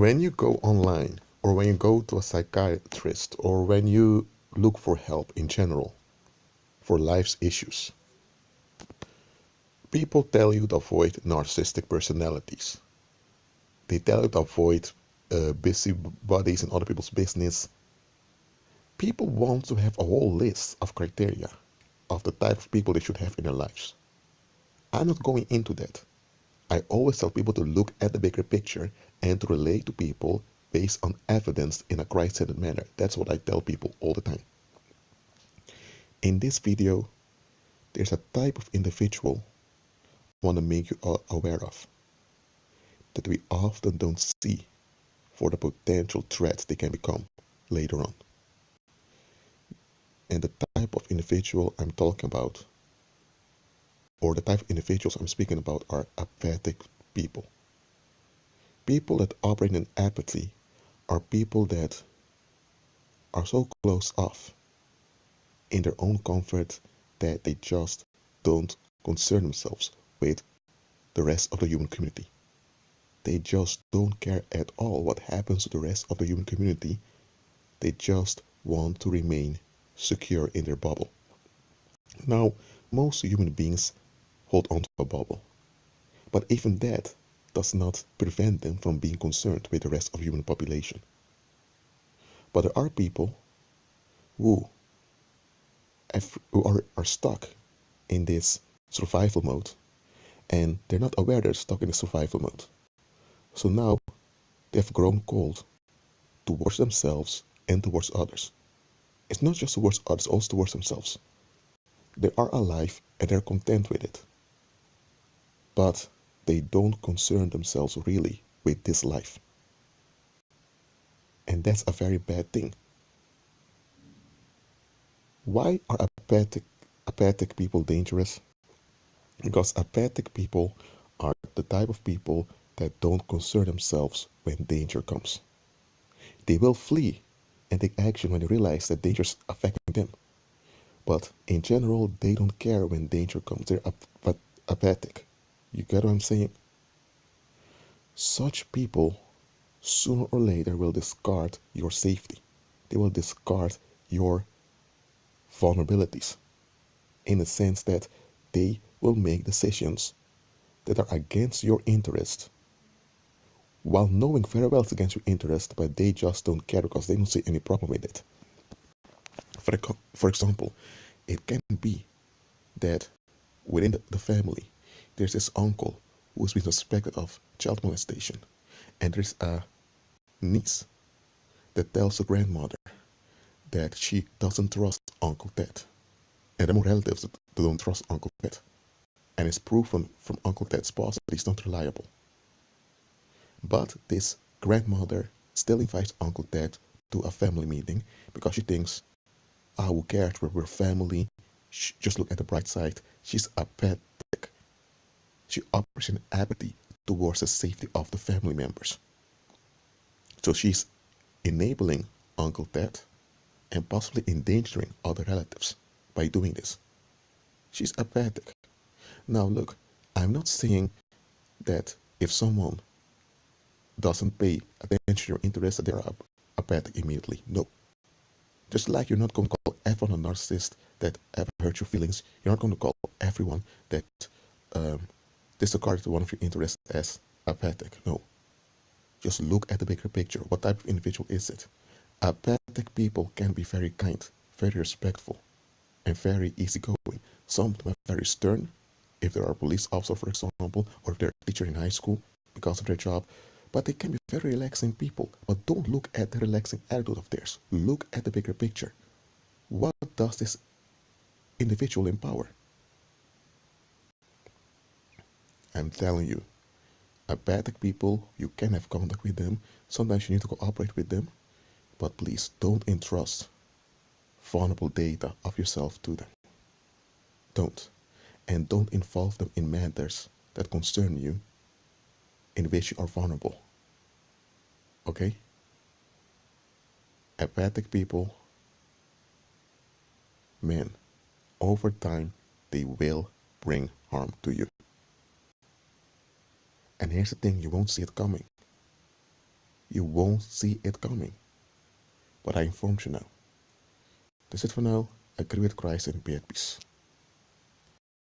When you go online, or when you go to a psychiatrist, or when you look for help in general for life's issues, people tell you to avoid narcissistic personalities. They tell you to avoid busybodies in other people's business. People want to have a whole list of criteria of the type of people they should have in their lives. I'm not going into that. I always tell people to look at the bigger picture and to relate to people based on evidence in a Christ-centered manner. That's what I tell people all the time. In this video, there's a type of individual I want to make you all aware of that we often don't see for the potential threats they can become later on. And the type of individual I'm talking about, or the type of individuals I'm speaking about, are apathetic people. People that operate in apathy are people that are so closed off in their own comfort that they just don't concern themselves with the rest of the human community. They just don't care at all what happens to the rest of the human community. They just want to remain secure in their bubble. Now, most human beings hold on to a bubble, but even that does not prevent them from being concerned with the rest of the human population. But there are people who are stuck in this survival mode, and they're not aware they're stuck in the survival mode. So now they've grown cold towards themselves and towards others. It's not just towards others, also towards themselves. They are alive and they're content with it. But they don't concern themselves really with this life. And that's a very bad thing. Why are apathic people dangerous? Because apathic people are the type of people that don't concern themselves when danger comes. They will flee and take action when they realize that danger is affecting them. But in general, they don't care when danger comes. They're apathic. You get what I'm saying? Such people, sooner or later, will discard your safety. They will discard your vulnerabilities in the sense that they will make decisions that are against your interest while knowing very well it's against your interest, but they just don't care because they don't see any problem with it. For example, it can be that within the family, there's this uncle who's been suspected of child molestation, and there's a niece that tells the grandmother that she doesn't trust Uncle Ted, and there are more relatives that don't trust Uncle Ted, and it's proven from Uncle Ted's past that he's not reliable. But this grandmother still invites Uncle Ted to a family meeting because she thinks, who cares? We're family. Just look at the bright side. She's apathetic. She operates in apathy towards the safety of the family members. So she's enabling Uncle Ted and possibly endangering other relatives by doing this. She's apathetic. Now look, I'm not saying that if someone doesn't pay attention to your interests that they're apathic immediately. No. Just like you're not going to call everyone a narcissist that ever hurt your feelings, you're not going to call everyone that disregards one of your interests as apathic. No. Just look at the bigger picture. What type of individual is it? Apathic people can be very kind, very respectful, and very easygoing. Some are very stern, if they're a police officer, for example, or if they're a teacher in high school because of their job. But they can be very relaxing people. But don't look at the relaxing attitude of theirs. Look at the bigger picture. What does this individual empower? I'm telling you, apathic people, you can have contact with them. Sometimes you need to cooperate with them. But please don't entrust vulnerable data of yourself to them. Don't. And don't involve them in matters that concern you in which you are vulnerable. Okay? Apathic people, man, over time, they will bring harm to you. And here's the thing, you won't see it coming. You won't see it coming. But I informed you now. That's it for now. Agree with Christ and be at peace.